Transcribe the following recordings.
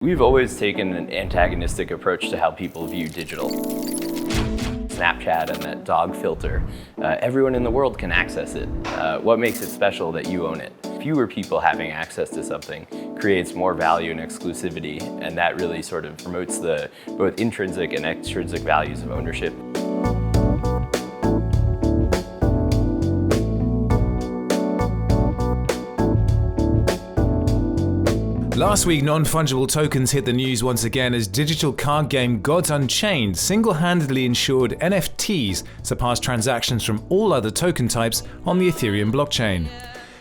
We've always taken an antagonistic approach to how people view digital. Snapchat and that dog filter, everyone in the world can access it. What makes it special that you own it? Fewer people having access to something creates more value and exclusivity, and that really sort of promotes the both intrinsic and extrinsic values of ownership. Last week, non-fungible tokens hit the news once again as digital card game Gods Unchained single-handedly ensured NFTs surpassed transactions from all other token types on the Ethereum blockchain.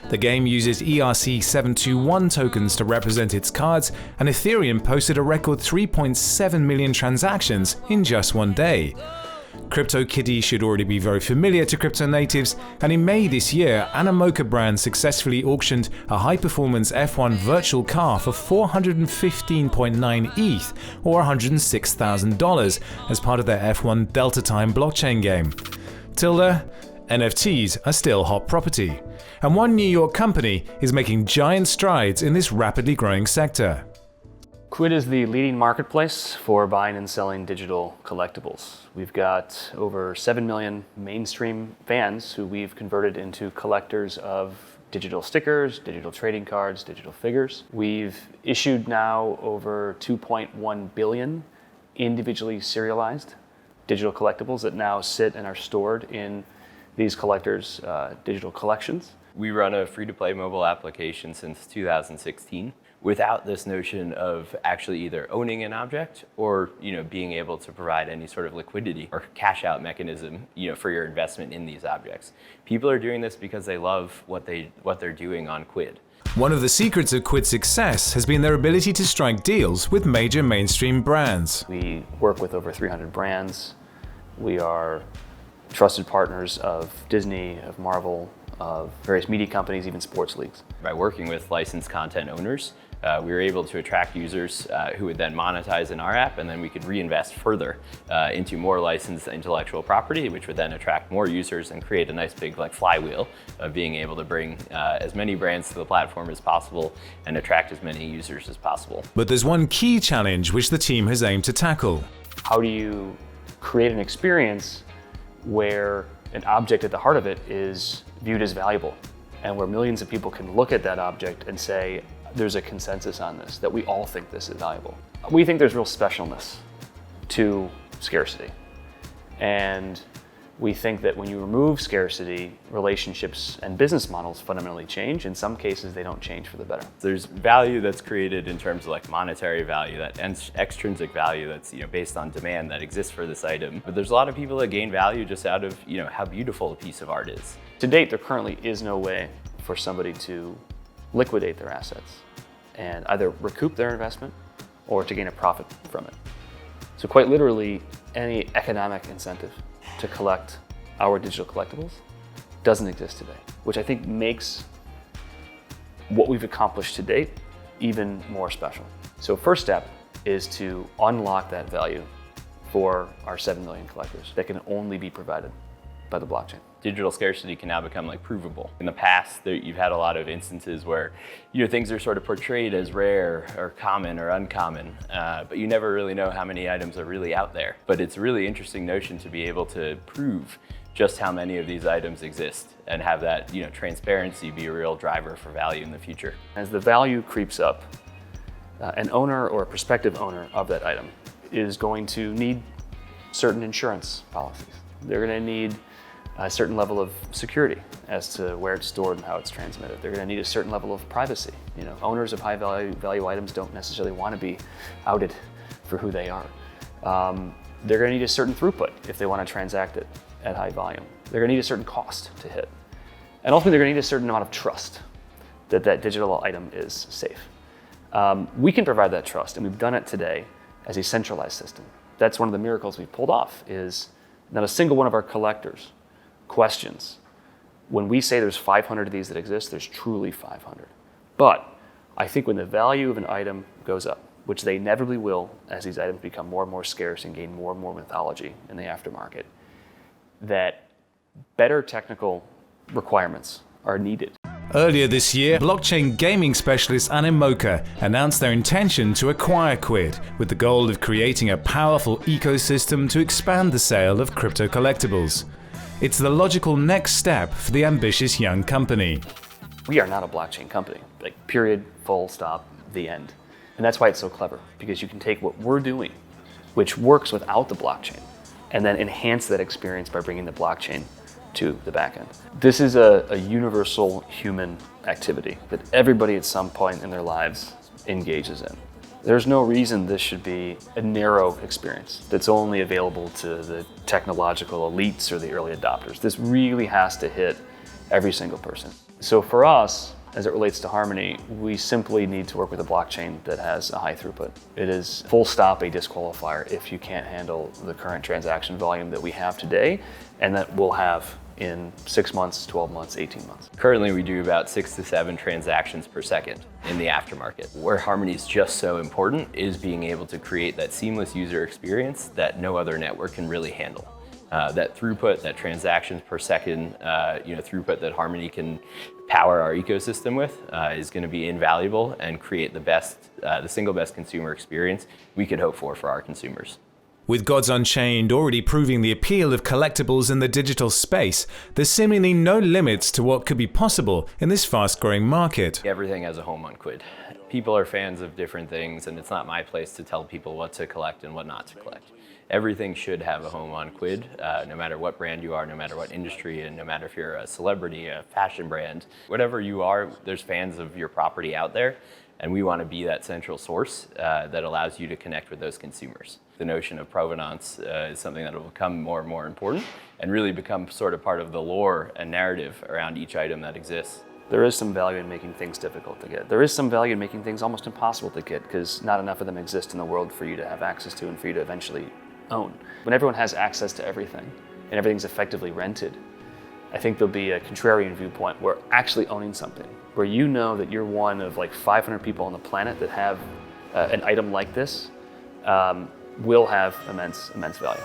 The game uses ERC-721 tokens to represent its cards, and Ethereum posted a record 3.7 million transactions in just one day. CryptoKitty should already be very familiar to crypto natives, and in May this year, Animoca brand successfully auctioned a high-performance F1 virtual car for 415.9 ETH or $106,000 as part of their F1 Delta Time blockchain game. Tilda, NFTs are still hot property, and one New York company is making giant strides in this rapidly growing sector. Quidd is the leading marketplace for buying and selling digital collectibles. We've got over 7 million mainstream fans who we've converted into collectors of digital stickers, digital trading cards, digital figures. We've issued now over 2.1 billion individually serialized digital collectibles that now sit and are stored in these collectors' digital collections. We run a free-to-play mobile application since 2016. Without this notion of actually either owning an object or being able to provide any sort of liquidity or cash out mechanism for your investment in these objects. People are doing this because they love what they're doing on Quidd. One of the secrets of Quidd's success has been their ability to strike deals with major mainstream brands. We work with over 300 brands. We are trusted partners of Disney, of Marvel, of various media companies, even sports leagues. By working with licensed content owners, we were able to attract users who would then monetize in our app, and then we could reinvest further into more licensed intellectual property, which would then attract more users and create a nice big flywheel of being able to bring as many brands to the platform as possible and attract as many users as possible. But there's one key challenge which the team has aimed to tackle. How do you create an experience where an object at the heart of it is viewed as valuable, and where millions of people can look at that object and say, there's a consensus on this, that we all think this is valuable. We think there's real specialness to scarcity. And we think that when you remove scarcity, relationships and business models fundamentally change. In some cases, they don't change for the better. There's value that's created in terms of monetary value, that extrinsic value that's based on demand that exists for this item. But there's a lot of people that gain value just out of how beautiful a piece of art is. To date, there currently is no way for somebody to liquidate their assets and either recoup their investment or to gain a profit from it. So quite literally, any economic incentive to collect our digital collectibles doesn't exist today, which I think makes what we've accomplished to date even more special. So first step is to unlock that value for our 7 million collectors that can only be provided by the blockchain. Digital scarcity can now become provable. In the past, you've had a lot of instances where things are sort of portrayed as rare or common or uncommon, but you never really know how many items are really out there. But it's a really interesting notion to be able to prove just how many of these items exist and have that transparency be a real driver for value in the future. As the value creeps up, an owner or a prospective owner of that item is going to need certain insurance policies. They're going to need a certain level of security as to where it's stored and how it's transmitted. They're going to need a certain level of privacy. Owners of high value items don't necessarily want to be outed for who they are. They're going to need a certain throughput if they want to transact it at high volume. They're going to need a certain cost to hit. And ultimately, they're going to need a certain amount of trust that that digital item is safe. We can provide that trust, and we've done it today as a centralized system. That's one of the miracles we've pulled off, is not a single one of our collectors questions. When we say there's 500 of these that exist, there's truly 500. But I think when the value of an item goes up, which they inevitably will as these items become more and more scarce and gain more and more mythology in the aftermarket, that better technical requirements are needed. Earlier this year, blockchain gaming specialist Animoca announced their intention to acquire Quidd, with the goal of creating a powerful ecosystem to expand the sale of crypto collectibles. It's the logical next step for the ambitious young company. We are not a blockchain company, like period, full stop, the end. And that's why it's so clever, because you can take what we're doing, which works without the blockchain, and then enhance that experience by bringing the blockchain to the back end. This is a universal human activity that everybody at some point in their lives engages in. There's no reason this should be a narrow experience that's only available to the technological elites or the early adopters. This really has to hit every single person. So for us, as it relates to Harmony, we simply need to work with a blockchain that has a high throughput. It is full stop a disqualifier if you can't handle the current transaction volume that we have today and that we'll have in 6 months, 12 months, 18 months. Currently, we do about 6 to 7 transactions per second in the aftermarket. Where Harmony is just so important is being able to create that seamless user experience that no other network can really handle. That throughput, that transactions per second, throughput that Harmony can power our ecosystem with is going to be invaluable and create the single best consumer experience we could hope for our consumers. With Gods Unchained already proving the appeal of collectibles in the digital space, there's seemingly no limits to what could be possible in this fast-growing market. Everything has a home on Quidd. People are fans of different things, and it's not my place to tell people what to collect and what not to collect. Everything should have a home on Quidd, no matter what brand you are, no matter what industry, and no matter if you're a celebrity, a fashion brand. Whatever you are, there's fans of your property out there, and we want to be that central source that allows you to connect with those consumers. The notion of provenance is something that will become more and more important and really become sort of part of the lore and narrative around each item that exists. There is some value in making things difficult to get. There is some value in making things almost impossible to get because not enough of them exist in the world for you to have access to and for you to eventually own. When everyone has access to everything and everything's effectively rented, I think there'll be a contrarian viewpoint where actually owning something, where you know that you're one of like 500 people on the planet that have an item like this, will have immense value.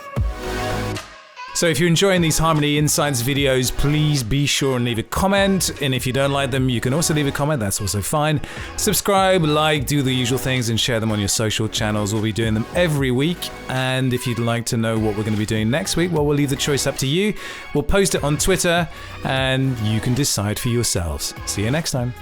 So if you're enjoying these Harmony Insights videos, please be sure and leave a comment. And if you don't like them, you can also leave a comment, that's also fine. Subscribe, like, do the usual things and share them on your social channels. We'll be doing them every week. And if you'd like to know what we're going to be doing next week, well, we'll leave the choice up to you. We'll post it on Twitter and you can decide for yourselves. See you next time.